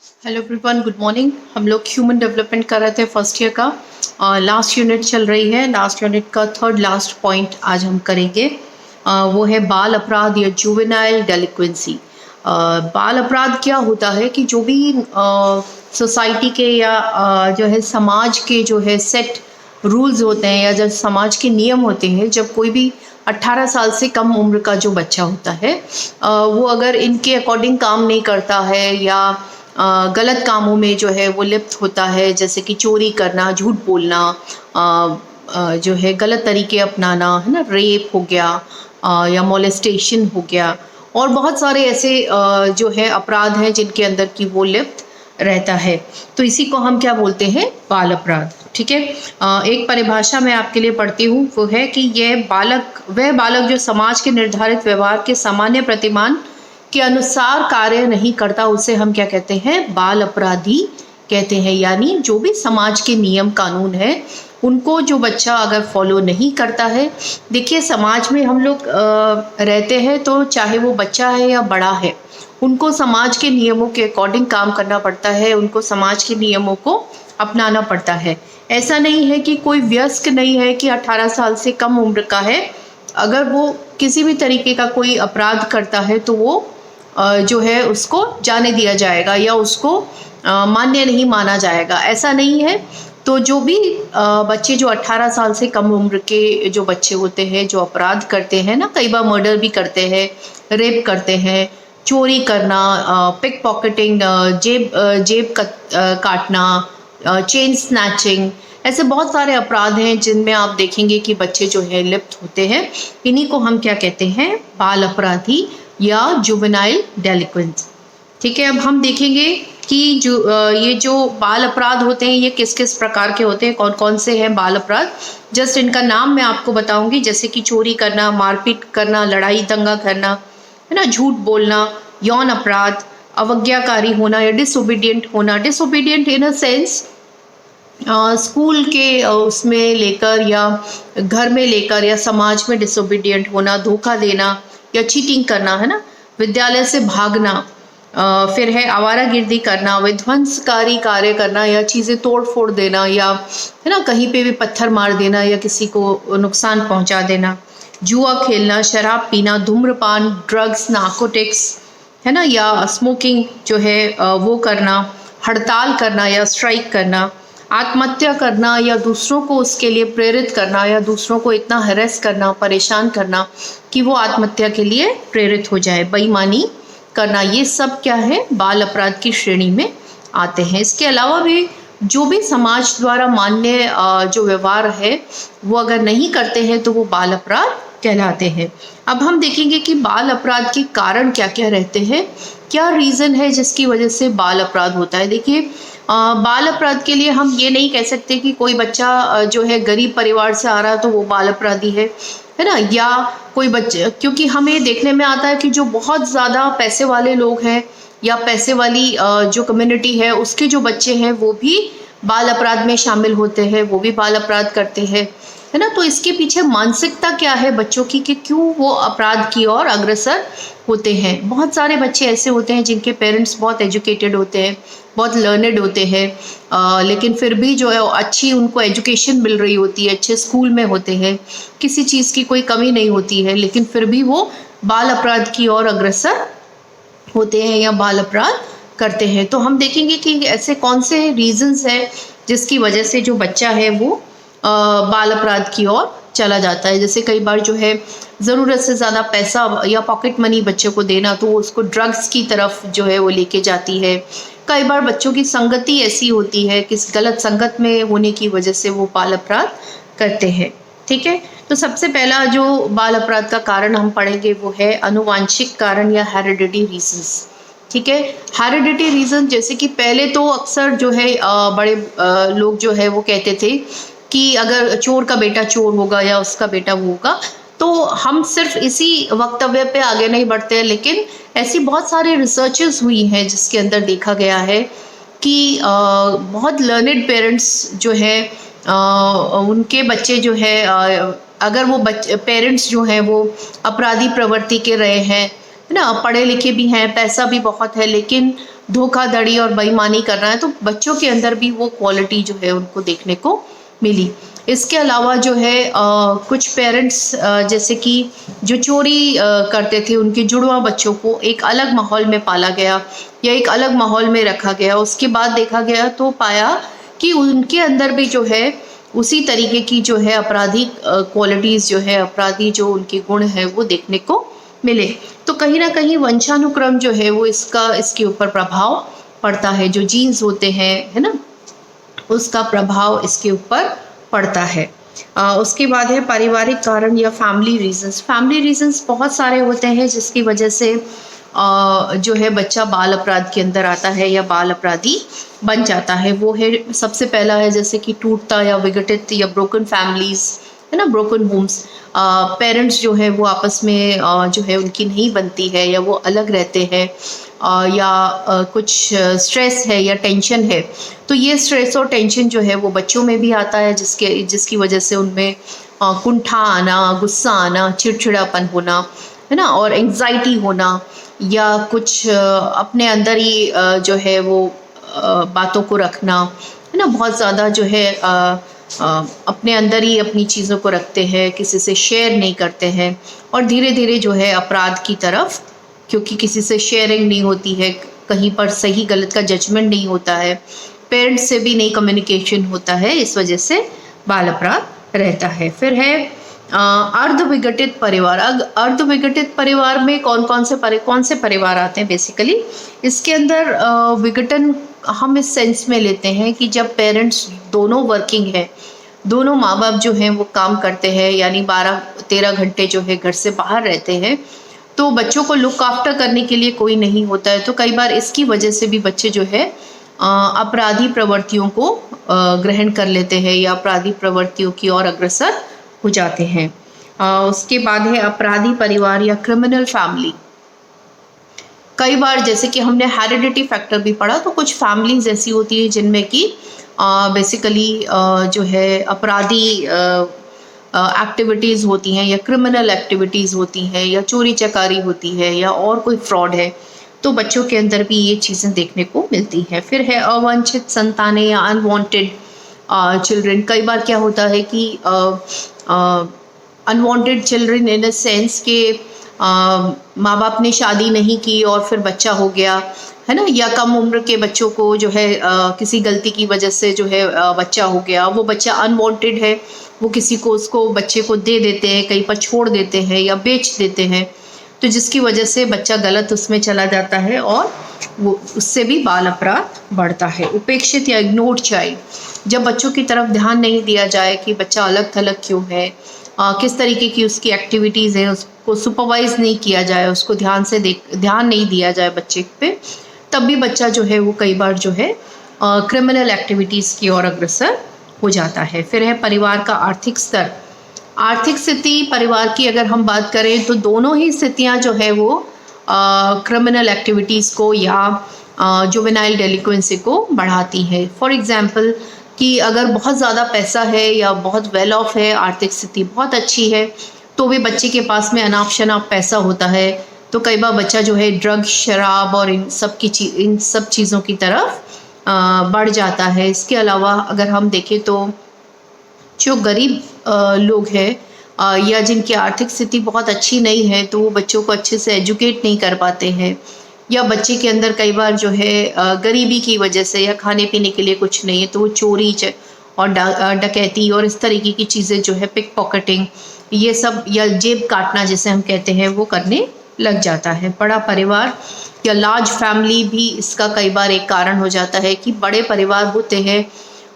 Hello everyone, good morning. हम लोग human development कर रहे थे फर्स्ट ईयर का। लास्ट यूनिट चल रही है। लास्ट यूनिट का थर्ड लास्ट पॉइंट आज हम करेंगे। वो है बाल अपराध या जुवेनाइल डेलिक्वेंसी। बाल अपराध क्या होता है कि जो भी सोसाइटी के या जो है समाज के जो है सेट रूल्स होते हैं या जब समाज के नियम होते हैं, जब कोई भी 18 साल से कम उम्र का जो बच्चा होता है वो अगर इनके अकॉर्डिंग काम नहीं करता है या गलत कामों में जो है वो लिप्त होता है, जैसे कि चोरी करना, झूठ बोलना, जो है गलत तरीके अपनाना, है ना, रेप हो गया या मोलेस्टेशन हो गया, और बहुत सारे ऐसे जो है अपराध हैं जिनके अंदर की वो लिप्त रहता है। तो इसी को हम क्या बोलते हैं? बाल अपराध। ठीक है। एक परिभाषा मैं आपके लिए पढ़ती हूँ, वो है कि वह बालक जो समाज के निर्धारित व्यवहार के सामान्य प्रतिमान के अनुसार कार्य नहीं करता, उसे हम क्या कहते हैं? बाल अपराधी कहते हैं। यानी जो भी समाज के नियम कानून है उनको जो बच्चा अगर फॉलो नहीं करता है। देखिए, समाज में हम लोग रहते हैं, तो चाहे वो बच्चा है या बड़ा है, उनको समाज के नियमों के अकॉर्डिंग काम करना पड़ता है, उनको समाज के नियमों को अपनाना पड़ता है। ऐसा नहीं है कि कोई वयस्क नहीं है कि 18 साल से कम उम्र का है, अगर वो किसी भी तरीके का कोई अपराध करता है तो वो जो है उसको जाने दिया जाएगा या उसको मान्य नहीं माना जाएगा, ऐसा नहीं है। तो जो भी बच्चे जो 18 साल से कम उम्र के जो बच्चे होते हैं, जो अपराध करते हैं ना, कई बार मर्डर भी करते हैं, रेप करते हैं, चोरी करना, पिक पॉकेटिंग, जेब काटना, चेन स्नैचिंग, ऐसे बहुत सारे अपराध हैं जिनमें आप देखेंगे कि बच्चे जो है लिप्त होते हैं। इन्हीं को हम क्या कहते हैं? बाल अपराधी या जुवेनाइल डेलिक्वेंट। ठीक है। अब हम देखेंगे कि ये जो बाल अपराध होते हैं ये किस किस प्रकार के होते हैं, कौन कौन से हैं बाल अपराध। जस्ट इनका नाम मैं आपको बताऊंगी, जैसे कि चोरी करना, मारपीट करना, लड़ाई दंगा करना, है ना, झूठ बोलना, यौन अपराध, अवज्ञाकारी होना या डिसोबीडियंट होना। Disobedient in a sense school के उसमें लेकर या घर में लेकर या समाज में डिसोबीडियंट होना, धोखा देना या चीटिंग करना, है ना, विद्यालय से भागना, फिर है आवारागर्दी करना, विध्वंसकारी कार्य करना या चीज़ें तोड़ फोड़ देना, या है ना कहीं पे भी पत्थर मार देना या किसी को नुकसान पहुंचा देना, जुआ खेलना, शराब पीना, धूम्रपान, ड्रग्स, नार्कोटिक्स, है ना, या स्मोकिंग जो है वो करना, हड़ताल करना या स्ट्राइक करना, आत्महत्या करना या दूसरों को उसके लिए प्रेरित करना या दूसरों को इतना हैरेस करना, परेशान करना कि वो आत्महत्या के लिए प्रेरित हो जाए, बेईमानी करना, ये सब क्या है? बाल अपराध की श्रेणी में आते हैं। इसके अलावा भी जो भी समाज द्वारा मान्य जो व्यवहार है वो अगर नहीं करते हैं तो वो बाल अपराध कहलाते हैं। अब हम देखेंगे कि बाल अपराध के कारण क्या क्या रहते हैं, क्या रीज़न है जिसकी वजह से बाल अपराध होता है। देखिए, बाल अपराध के लिए हम ये नहीं कह सकते कि कोई बच्चा जो है गरीब परिवार से आ रहा है तो वो बाल अपराधी है ना, या कोई बच्चे, क्योंकि हमें देखने में आता है कि जो बहुत ज़्यादा पैसे वाले लोग हैं या पैसे वाली जो कम्युनिटी है उसके जो बच्चे हैं वो भी बाल अपराध में शामिल होते हैं, वो भी बाल अपराध करते हैं, है ना। तो इसके पीछे मानसिकता क्या है बच्चों की कि क्यों वो अपराध की ओर अग्रसर होते हैं। बहुत सारे बच्चे ऐसे होते हैं जिनके पेरेंट्स बहुत एजुकेटेड होते हैं, बहुत लर्नेड होते हैं, लेकिन फिर भी जो है अच्छी उनको एजुकेशन मिल रही होती है, अच्छे स्कूल में होते हैं, किसी चीज़ की कोई कमी नहीं होती है, लेकिन फिर भी वो बाल अपराध की ओर अग्रसर होते हैं या बाल अपराध करते हैं। तो हम देखेंगे कि ऐसे कौन से रीजंस हैं जिसकी वजह से जो बच्चा है वो बाल अपराध की ओर चला जाता है। जैसे कई बार जो है ज़रूरत से ज़्यादा पैसा या पॉकेट मनी बच्चे को देना तो वो उसको ड्रग्स की तरफ जो है वो लेके जाती है। कई बार बच्चों की संगति ऐसी होती है कि गलत संगत में होने की वजह से वो बाल अपराध करते हैं। ठीक है। तो सबसे पहला जो बाल अपराध का कारण हम पढ़ेंगे वो है अनुवांशिक कारण या हेरिडिटी रीजंस। ठीक है। हेरिडिटी रीजन, जैसे कि पहले तो अक्सर जो है बड़े लोग जो है वो कहते थे कि अगर चोर का बेटा चोर होगा या उसका बेटा वो होगा, तो हम सिर्फ इसी वक्तव्य पे आगे नहीं बढ़ते हैं, लेकिन ऐसी बहुत सारी रिसर्चेस हुई हैं जिसके अंदर देखा गया है कि बहुत लर्नेड पेरेंट्स जो है उनके बच्चे जो है अगर वो पेरेंट्स जो हैं वो अपराधी प्रवृत्ति के रहे हैं, है ना, पढ़े लिखे भी हैं, पैसा भी बहुत है, लेकिन धोखाधड़ी और बेईमानी कर रहा है, तो बच्चों के अंदर भी वो क्वालिटी जो है उनको देखने को मिली। इसके अलावा जो है कुछ पेरेंट्स जैसे कि जो चोरी करते थे, उनके जुड़वा बच्चों को एक अलग माहौल में पाला गया या एक अलग माहौल में रखा गया। उसके बाद देखा गया तो पाया कि उनके अंदर भी जो है उसी तरीके की जो है आपराधिक क्वालिटीज़ जो है, अपराधी जो उनके गुण हैं वो देखने को मिले। तो कहीं ना कहीं वंशानुक्रम जो है वो इसके ऊपर प्रभाव पड़ता है, जो जीन्स होते हैं, है ना, उसका प्रभाव इसके ऊपर पड़ता है। उसके बाद है पारिवारिक कारण या फैमिली रीजंस। फैमिली रीजंस बहुत सारे होते हैं जिसकी वजह से जो है बच्चा बाल अपराध के अंदर आता है या बाल अपराधी बन जाता है। वो है, सबसे पहला है जैसे कि टूटता या विघटित या ब्रोकन फैमिलीज, है ना, ब्रोकन होम्स। पेरेंट्स जो है वो आपस में जो है उनकी नहीं बनती है या वो अलग रहते हैं, या कुछ स्ट्रेस है या टेंशन है, तो ये स्ट्रेस और टेंशन जो है वो बच्चों में भी आता है, जिसकी वजह से उनमें कुंठा आना, गुस्सा आना, चिड़चिड़ापन होना, है ना, और एंग्जाइटी होना, या कुछ अपने अंदर ही जो है वो बातों को रखना, है ना, बहुत ज़्यादा जो है अपने अंदर ही अपनी चीज़ों को रखते हैं, किसी से शेयर नहीं करते हैं, और धीरे धीरे जो है अपराध की तरफ, क्योंकि किसी से शेयरिंग नहीं होती है, कहीं पर सही गलत का जजमेंट नहीं होता है, पेरेंट्स से भी नहीं कम्युनिकेशन होता है, इस वजह से बाल अपराध रहता है। फिर है अर्ध विघटित परिवार। अर्ध विघटित परिवार में कौन से परिवार आते हैं बेसिकली? इसके अंदर विघटन हम इस सेंस में लेते हैं कि जब पेरेंट्स दोनों वर्किंग है, दोनों माँ बाप जो हैं वो काम करते हैं, यानी 12-13 घंटे जो है घर से बाहर रहते हैं, तो बच्चों को लुक आफ्टर करने के लिए कोई नहीं होता है। तो कई बार इसकी वजह से भी बच्चे जो है अपराधी प्रवृत्तियों को ग्रहण कर लेते हैं या अपराधी प्रवृत्तियों की ओर अग्रसर हो जाते हैं। उसके बाद है अपराधी परिवार या क्रिमिनल फैमिली। कई बार जैसे कि हमने हेरिडिटी फैक्टर भी पढ़ा, तो कुछ फैमिलीज ऐसी होती है जिनमें कि बेसिकली जो है अपराधी एक्टिविटीज़ होती हैं या क्रिमिनल एक्टिविटीज़ होती हैं या चोरी चकारी होती है या और कोई फ्रॉड है, तो बच्चों के अंदर भी ये चीज़ें देखने को मिलती हैं। फिर है अवांछित संतानें या अनवांटेड चिल्ड्रन। कई बार क्या होता है कि unwanted children in a sense के माँ बाप ने शादी नहीं की और फिर बच्चा हो गया, है ना, या कम उम्र के बच्चों को जो है किसी गलती की वजह से जो है बच्चा हो गया, वो बच्चा अनवांटेड है, वो किसी को उसको बच्चे को दे देते हैं, कहीं पर छोड़ देते हैं या बेच देते हैं, तो जिसकी वजह से बच्चा गलत उसमें चला जाता है और वो उससे भी बाल अपराध बढ़ता है। उपेक्षित या इग्नोर्ड चाइल्ड। जब बच्चों की तरफ ध्यान नहीं दिया जाए कि बच्चा अलग थलग क्यों है, किस तरीके की उसकी एक्टिविटीज़ है, उसको सुपरवाइज नहीं किया जाए, उसको ध्यान नहीं दिया जाए बच्चे पे, तब भी बच्चा जो है वो कई बार जो है क्रिमिनल एक्टिविटीज़ की ओर अग्रसर हो जाता है। फिर है परिवार का आर्थिक स्तर। आर्थिक स्थिति परिवार की अगर हम बात करें तो दोनों ही स्थितियां जो है वो क्रिमिनल एक्टिविटीज़ को या जुवेनाइल डेलिक्वेंसी को बढ़ाती है। फॉर एग्जांपल कि अगर बहुत ज़्यादा पैसा है या बहुत वेल ऑफ है, आर्थिक स्थिति बहुत अच्छी है, तो वे बच्चे के पास में अनाप शनाप पैसा होता है, तो कई बार बच्चा जो है ड्रग, शराब और इन सब चीज़ों की तरफ बढ़ जाता है। इसके अलावा अगर हम देखें तो जो गरीब लोग हैं या जिनकी आर्थिक स्थिति बहुत अच्छी नहीं है, तो वो बच्चों को अच्छे से एजुकेट नहीं कर पाते हैं, या बच्चे के अंदर कई बार जो है गरीबी की वजह से या खाने पीने के लिए कुछ नहीं है, तो वो चोरी और डकैती और इस तरीके की चीज़ें जो है, पिक पॉकेटिंग, ये सब, या जेब काटना जिसे हम कहते हैं, वो करने लग जाता है। बड़ा परिवार या लार्ज फैमिली भी इसका कई बार एक कारण हो जाता है कि बड़े परिवार होते हैं,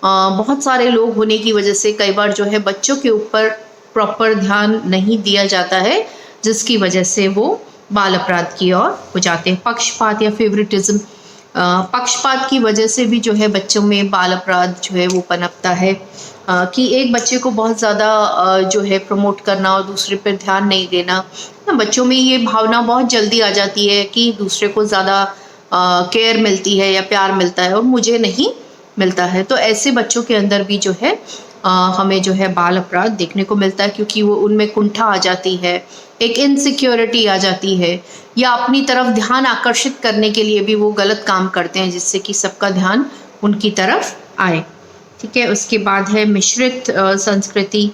बहुत सारे लोग होने की वजह से कई बार जो है बच्चों के ऊपर प्रॉपर ध्यान नहीं दिया जाता है, जिसकी वजह से वो बाल अपराध की ओर हो जाते हैं। पक्षपात या फेवरेटिज्म। पक्षपात की वजह से भी जो है बच्चों में बाल अपराध जो है वो पनपता है, कि एक बच्चे को बहुत ज़्यादा जो है प्रमोट करना और दूसरे पर ध्यान नहीं देना। बच्चों में ये भावना बहुत जल्दी आ जाती है कि दूसरे को ज़्यादा केयर मिलती है या प्यार मिलता है और मुझे नहीं मिलता है, तो ऐसे बच्चों के अंदर भी जो है हमें जो है बाल अपराध देखने को मिलता है, क्योंकि वो उनमें कुंठा आ जाती है, एक इनसिक्योरिटी आ जाती है, या अपनी तरफ ध्यान आकर्षित करने के लिए भी वो गलत काम करते हैं जिससे कि सबका ध्यान उनकी तरफ आए। ठीक है, उसके बाद है मिश्रित संस्कृति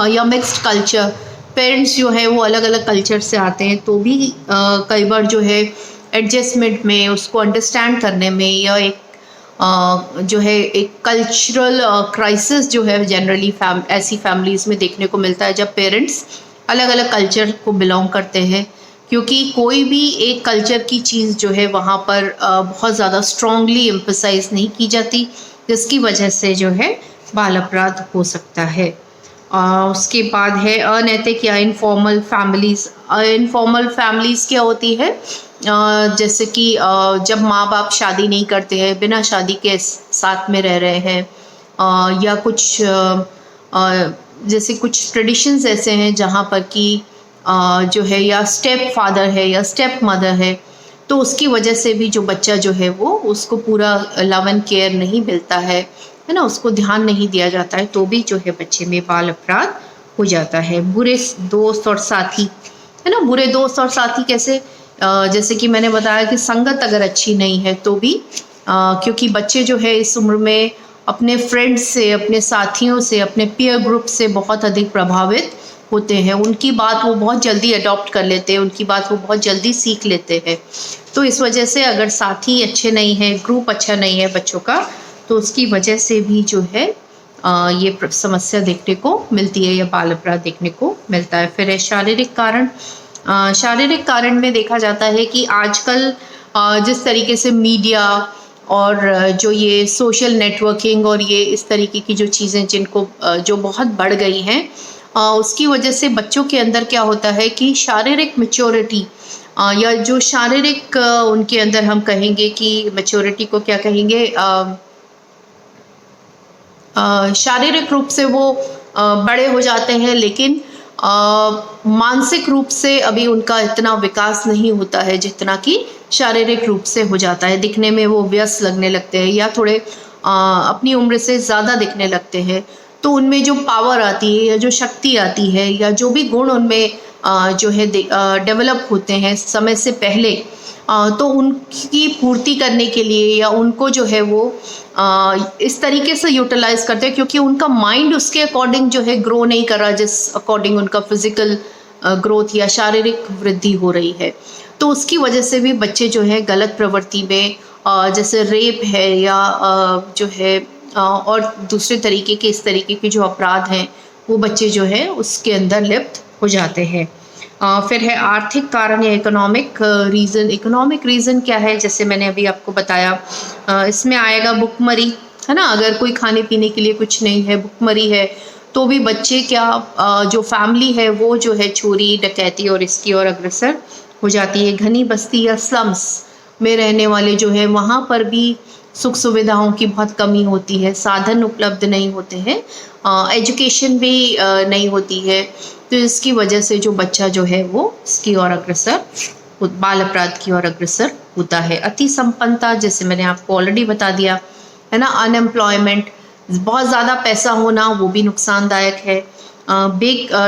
या मिक्स्ड कल्चर। पेरेंट्स जो है वो अलग अलग कल्चर से आते हैं, तो भी कई बार जो है एडजस्टमेंट में, उसको अंडरस्टैंड करने में, या एक जो है एक कल्चरल क्राइसिस जो है जनरली ऐसी फैमिलीज़ में देखने को मिलता है जब पेरेंट्स अलग अलग कल्चर को बिलोंग करते हैं, क्योंकि कोई भी एक कल्चर की चीज़ जो है वहाँ पर बहुत ज़्यादा स्ट्रांगली एम्फसाइज नहीं की जाती, जिसकी वजह से जो है बाल अपराध हो सकता है। उसके बाद है अनैतिक या इनफॉर्मल फैमिलीज़। इनफॉर्मल फैमिलीज़ क्या होती है, जैसे कि जब माँ बाप शादी नहीं करते हैं, बिना शादी के साथ में रह रहे हैं, या कुछ जैसे कुछ ट्रेडिशंस ऐसे हैं जहाँ पर कि जो है या स्टेप फादर है या स्टेप मदर है, तो उसकी वजह से भी जो बच्चा जो है वो उसको पूरा लव एंड केयर नहीं मिलता है ना, उसको ध्यान नहीं दिया जाता है, तो भी जो है बच्चे में बाल अपराध हो जाता है। बुरे दोस्त और साथी, है ना, बुरे दोस्त और साथी कैसे, जैसे कि मैंने बताया कि संगत अगर अच्छी नहीं है तो भी, क्योंकि बच्चे जो है इस उम्र में अपने फ्रेंड्स से, अपने साथियों से, अपने पीयर ग्रुप से बहुत अधिक प्रभावित होते हैं, उनकी बात वो बहुत जल्दी अडॉप्ट कर लेते हैं, उनकी बात वो बहुत जल्दी सीख लेते हैं। तो इस वजह से अगर साथी अच्छे नहीं है, ग्रुप अच्छा नहीं है बच्चों का, तो उसकी वजह से भी जो है ये समस्या देखने को मिलती है या बाल अपराध देखने को मिलता है। फिर है शारीरिक कारण। शारीरिक कारण में देखा जाता है कि आजकल जिस तरीके से मीडिया और जो ये सोशल नेटवर्किंग और ये इस तरीके की जो चीज़ें जिनको जो बहुत बढ़ गई हैं, उसकी वजह से बच्चों के अंदर क्या होता है कि शारीरिक मैच्योरिटी या जो शारीरिक उनके अंदर हम कहेंगे कि मैच्योरिटी को क्या कहेंगे, शारीरिक रूप से वो बड़े हो जाते हैं, लेकिन मानसिक रूप से अभी उनका इतना विकास नहीं होता है जितना कि शारीरिक रूप से हो जाता है। दिखने में वो व्यस्त लगने लगते हैं या थोड़े अपनी उम्र से ज़्यादा दिखने लगते हैं, तो उनमें जो पावर आती है या जो शक्ति आती है या जो भी गुण उनमें जो है डेवलप होते हैं समय से पहले, तो उनकी पूर्ति करने के लिए या उनको जो है वो इस तरीके से यूटिलाइज करते हैं, क्योंकि उनका माइंड उसके अकॉर्डिंग जो है ग्रो नहीं कर रहा जिस अकॉर्डिंग उनका फिजिकल ग्रोथ या शारीरिक वृद्धि हो रही है। तो उसकी वजह से भी बच्चे जो है गलत प्रवृत्ति में, जैसे रेप है या जो है और दूसरे तरीके के इस तरीके के जो अपराध हैं, वो बच्चे जो है उसके अंदर लिप्त हो जाते हैं। फिर है आर्थिक कारण या इकोनॉमिक रीज़न। इकोनॉमिक रीज़न क्या है, जैसे मैंने अभी आपको बताया, इसमें आएगा भुखमरी, है ना, अगर कोई खाने पीने के लिए कुछ नहीं है, भुखमरी है, तो भी बच्चे क्या, जो फैमिली है वो जो है चोरी डकैती और इसकी ओर अग्रसर हो जाती है। घनी बस्ती या स्लम्स में रहने वाले जो है, वहाँ पर भी सुख सुविधाओं की बहुत कमी होती है, साधन उपलब्ध नहीं होते हैं, एजुकेशन भी नहीं होती है, तो इसकी वजह से जो बच्चा जो है वो इसकी ओर अग्रसर, बाल अपराध की ओर अग्रसर होता है। अति संपन्नता, जैसे मैंने आपको ऑलरेडी बता दिया, है ना, अनएम्प्लॉयमेंट, बहुत ज़्यादा पैसा होना वो भी नुकसानदायक है।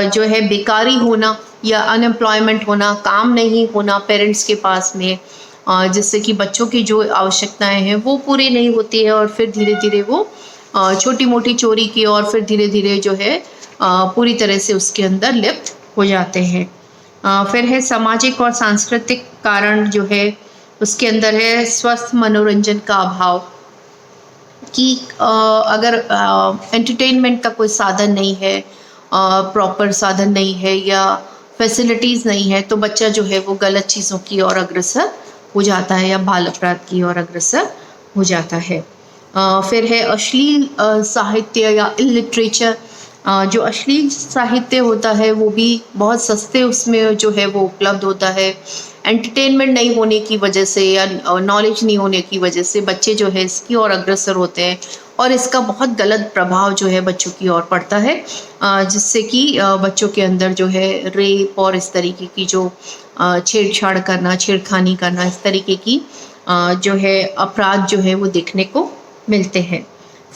जो है बेकारी होना या अनएम्प्लॉयमेंट होना, काम नहीं होना पेरेंट्स के पास में, जिससे कि बच्चों की जो आवश्यकताएं हैं वो पूरी नहीं होती है और फिर धीरे धीरे वो छोटी मोटी चोरी की और फिर धीरे धीरे जो है पूरी तरह से उसके अंदर लिप्त हो जाते हैं। फिर है सामाजिक और सांस्कृतिक कारण जो है, उसके अंदर है स्वस्थ मनोरंजन का अभाव, कि अगर एंटरटेनमेंट का कोई साधन नहीं है, प्रॉपर साधन नहीं है या फैसिलिटीज़ नहीं है, तो बच्चा जो है वो गलत चीज़ों की ओर अग्रसर हो जाता है या बाल अपराध की ओर अग्रसर हो जाता है। फिर है अश्लील साहित्य या इलिटरेचर। जो अश्लील साहित्य होता है वो भी बहुत सस्ते उसमें जो है वो उपलब्ध होता है। एंटरटेनमेंट नहीं होने की वजह से या नॉलेज नहीं होने की वजह से बच्चे जो है इसकी ओर अग्रसर होते हैं और इसका बहुत गलत प्रभाव जो है बच्चों की ओर पड़ता है, जिससे कि बच्चों के अंदर जो है रेप और इस तरीके की जो छेड़छाड़ करना, छेड़खानी करना, इस तरीके की जो है अपराध जो है वो देखने को मिलते हैं।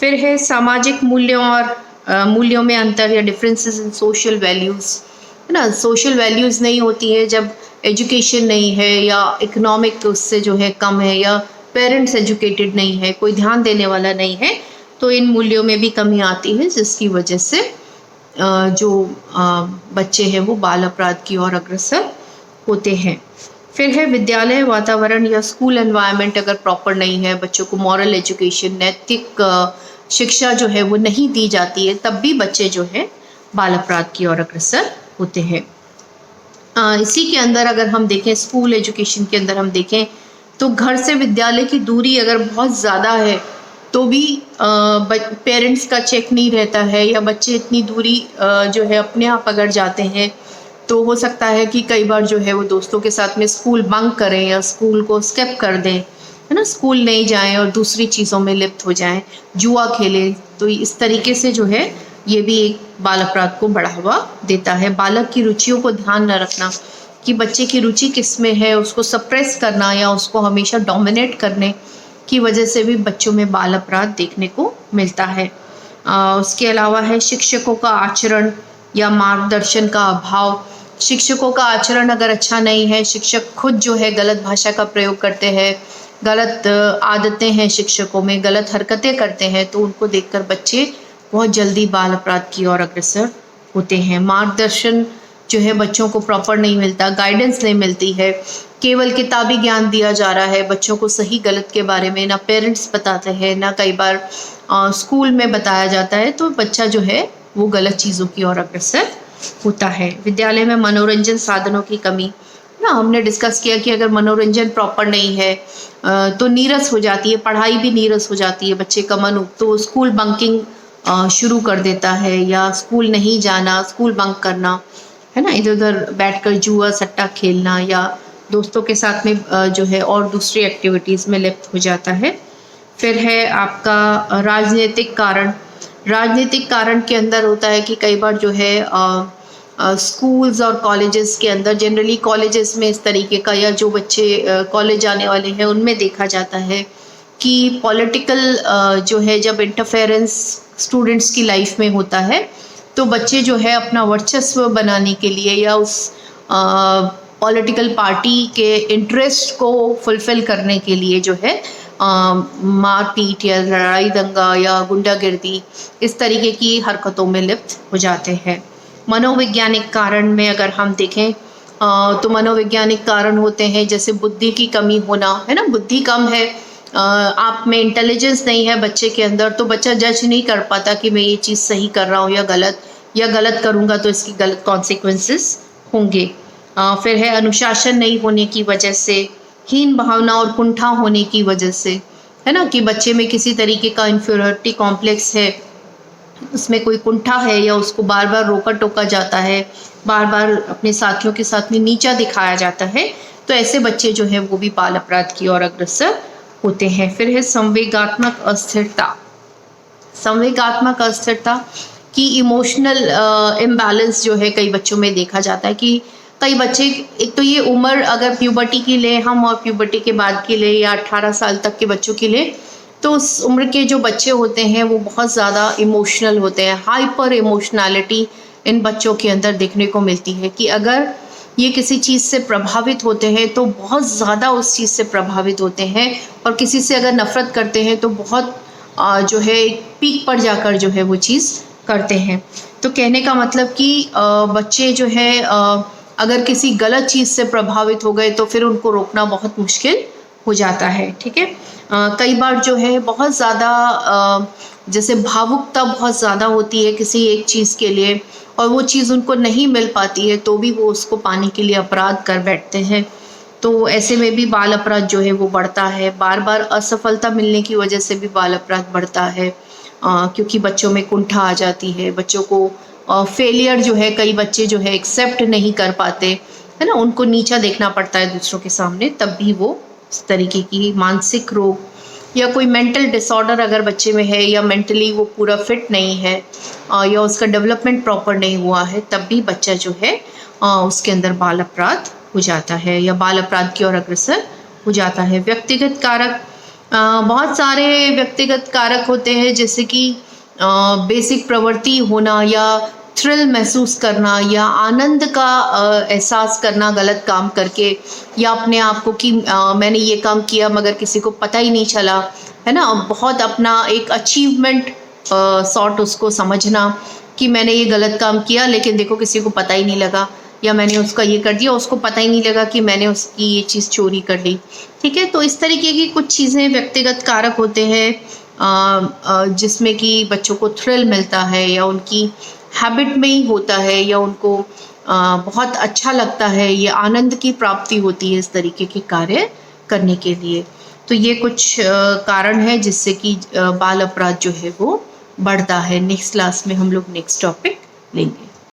फिर है सामाजिक मूल्यों और मूल्यों में अंतर या डिफरेंसेस इन सोशल वैल्यूज़, है ना। सोशल वैल्यूज़ नहीं होती है जब एजुकेशन नहीं है या इकोनॉमिक उससे जो है कम है, या पेरेंट्स एजुकेटेड नहीं है, कोई ध्यान देने वाला नहीं है, तो इन मूल्यों में भी कमी आती है, जिसकी वजह से जो बच्चे हैं वो बाल अपराध की ओर अग्रसर होते हैं। फिर है विद्यालय वातावरण या स्कूल एनवायरनमेंट अगर प्रॉपर नहीं है, बच्चों को मॉरल एजुकेशन, नैतिक शिक्षा जो है वो नहीं दी जाती है, तब भी बच्चे जो है बाल अपराध की ओर अग्रसर होते हैं। इसी के अंदर अगर हम देखें, स्कूल एजुकेशन के अंदर हम देखें तो घर से विद्यालय की दूरी अगर बहुत ज़्यादा है तो भी पेरेंट्स का चेक नहीं रहता है, या बच्चे इतनी दूरी जो है अपने आप अगर जाते हैं तो हो सकता है कि कई बार जो है वो दोस्तों के साथ में स्कूल बंक करें या स्कूल को स्किप कर दें, है ना, स्कूल नहीं जाएं और दूसरी चीज़ों में लिप्त हो जाएं, जुआ खेलें। तो इस तरीके से जो है ये भी एक बाल अपराध को बढ़ावा देता है। बालक की रुचियों को ध्यान न रखना कि बच्चे की रुचि किस में है, उसको सप्रेस करना या उसको हमेशा डोमिनेट करने की वजह से भी बच्चों में बाल अपराध देखने को मिलता है। उसके अलावा है शिक्षकों का आचरण या मार्गदर्शन का अभाव। शिक्षकों का आचरण अगर अच्छा नहीं है, शिक्षक खुद जो है गलत भाषा का प्रयोग करते हैं, गलत आदतें हैं शिक्षकों में, गलत हरकतें करते हैं, तो उनको देखकर बच्चे बहुत जल्दी बाल अपराध की ओर अग्रसर होते हैं। मार्गदर्शन जो है बच्चों को प्रॉपर नहीं मिलता, गाइडेंस नहीं मिलती है, केवल किताबी ज्ञान दिया जा रहा है, बच्चों को सही गलत के बारे में ना पेरेंट्स बताते हैं, ना कई बार स्कूल में बताया जाता है, तो बच्चा जो है वो गलत चीज़ों की ओर अग्रसर होता है। विद्यालय में मनोरंजन साधनों की कमी, ना हमने डिस्कस किया कि अगर मनोरंजन प्रॉपर नहीं है तो नीरस हो जाती है, पढ़ाई भी नीरस हो जाती है, बच्चे का मन, तो स्कूल बंकिंग शुरू कर देता है, या स्कूल नहीं जाना, स्कूल बंक करना, है ना, इधर उधर बैठकर जुआ सट्टा खेलना या दोस्तों के साथ में जो है और दूसरी एक्टिविटीज़ में लिप्त हो जाता है। फिर है आपका राजनीतिक कारण। राजनीतिक कारण के अंदर होता है कि कई बार जो है स्कूल्स और कॉलेजेस के अंदर, जनरली कॉलेजेस में इस तरीके का, या जो बच्चे कॉलेज जाने वाले हैं उनमें देखा जाता है कि पॉलिटिकल जो है जब इंटरफेरेंस स्टूडेंट्स की लाइफ में होता है तो बच्चे जो है अपना वर्चस्व बनाने के लिए या उस पॉलिटिकल पार्टी के इंटरेस्ट को फुलफिल करने के लिए जो है मारपीट या लड़ाई दंगा या गुंडागिर्दी इस तरीके की हरकतों में लिप्त हो जाते हैं। मनोवैज्ञानिक कारण में अगर हम देखें तो मनोवैज्ञानिक कारण होते हैं जैसे बुद्धि की कमी होना, है ना, बुद्धि कम है, आप में इंटेलिजेंस नहीं है बच्चे के अंदर, तो बच्चा जज नहीं कर पाता कि मैं ये चीज़ सही कर रहा हूँ या गलत करूँगा तो इसकी गलत कॉन्सिक्वेंसेस होंगे। फिर है अनुशासन नहीं होने की वजह से, हीन भावना और कुंठा होने की वजह से, है ना, कि बच्चे में किसी तरीके का इन्फीरियरिटी कॉम्प्लेक्स है, उसमें कोई कुंठा है या उसको बार बार रोका टोका जाता है, बार बार अपने साथियों के साथ में नीचा दिखाया जाता है, तो ऐसे बच्चे जो है वो भी बाल अपराध की ओर अग्रसर होते हैं। फिर है संवेगात्मक अस्थिरता। संवेगात्मक अस्थिरता की इमोशनल इम्बैलेंस जो है कई बच्चों में देखा जाता है कि कई बच्चे, एक तो ये उम्र अगर प्यूबर्टी की ले हम और प्यूबर्टी के बाद की ले या 18 साल तक के बच्चों की ले, तो उस उम्र के जो बच्चे होते हैं वो बहुत ज़्यादा इमोशनल होते हैं। हाइपर इमोशनैलिटी इन बच्चों के अंदर देखने को मिलती है कि अगर ये किसी चीज़ से प्रभावित होते हैं तो बहुत ज़्यादा उस चीज़ से प्रभावित होते हैं, और किसी से अगर नफ़रत करते हैं तो बहुत जो है पीक पर जाकर जो है वो चीज़ करते हैं। तो कहने का मतलब कि बच्चे जो है अगर किसी गलत चीज़ से प्रभावित हो गए तो फिर उनको रोकना बहुत मुश्किल हो जाता है। ठीक है, कई बार जो है बहुत ज़्यादा जैसे भावुकता बहुत ज़्यादा होती है किसी एक चीज़ के लिए, और वो चीज़ उनको नहीं मिल पाती है तो भी वो उसको पाने के लिए अपराध कर बैठते हैं। तो ऐसे में भी बाल अपराध जो है वो बढ़ता है। बार बार असफलता मिलने की वजह से भी बाल अपराध बढ़ता है, क्योंकि बच्चों में कुंठा आ जाती है, बच्चों को फेलियर जो है, कई बच्चे जो है एक्सेप्ट नहीं कर पाते, है ना, उनको नीचा देखना पड़ता है दूसरों के सामने, तब भी वो इस तरीके की मानसिक रोग या कोई मेंटल डिसऑर्डर अगर बच्चे में है, या मेंटली वो पूरा फिट नहीं है, या उसका डेवलपमेंट प्रॉपर नहीं हुआ है, तब भी बच्चा जो है उसके अंदर बाल अपराध हो जाता है या बाल अपराध की ओर अग्रसर हो जाता है। व्यक्तिगत कारक बहुत सारे व्यक्तिगत कारक होते हैं, जैसे कि बेसिक प्रवृत्ति होना या थ्रिल महसूस करना या आनंद का एहसास करना गलत काम करके, या अपने आप को कि मैंने ये काम किया मगर किसी को पता ही नहीं चला, है ना। बहुत अपना एक अचीवमेंट सॉर्ट उसको समझना कि मैंने ये गलत काम किया लेकिन देखो किसी को पता ही नहीं लगा, या मैंने उसका ये कर दिया उसको पता ही नहीं लगा कि मैंने उसकी ये चीज़ चोरी कर ली। ठीक है, तो इस तरीके की कुछ चीज़ें व्यक्तिगत कारक होते हैं जिसमें कि बच्चों को थ्रिल मिलता है या उनकी हैबिट में ही होता है, या उनको बहुत अच्छा लगता है, ये आनंद की प्राप्ति होती है इस तरीके के कार्य करने के लिए। तो ये कुछ कारण है जिससे कि बाल अपराध जो है वो बढ़ता है। नेक्स्ट क्लास में हम लोग नेक्स्ट टॉपिक लेंगे।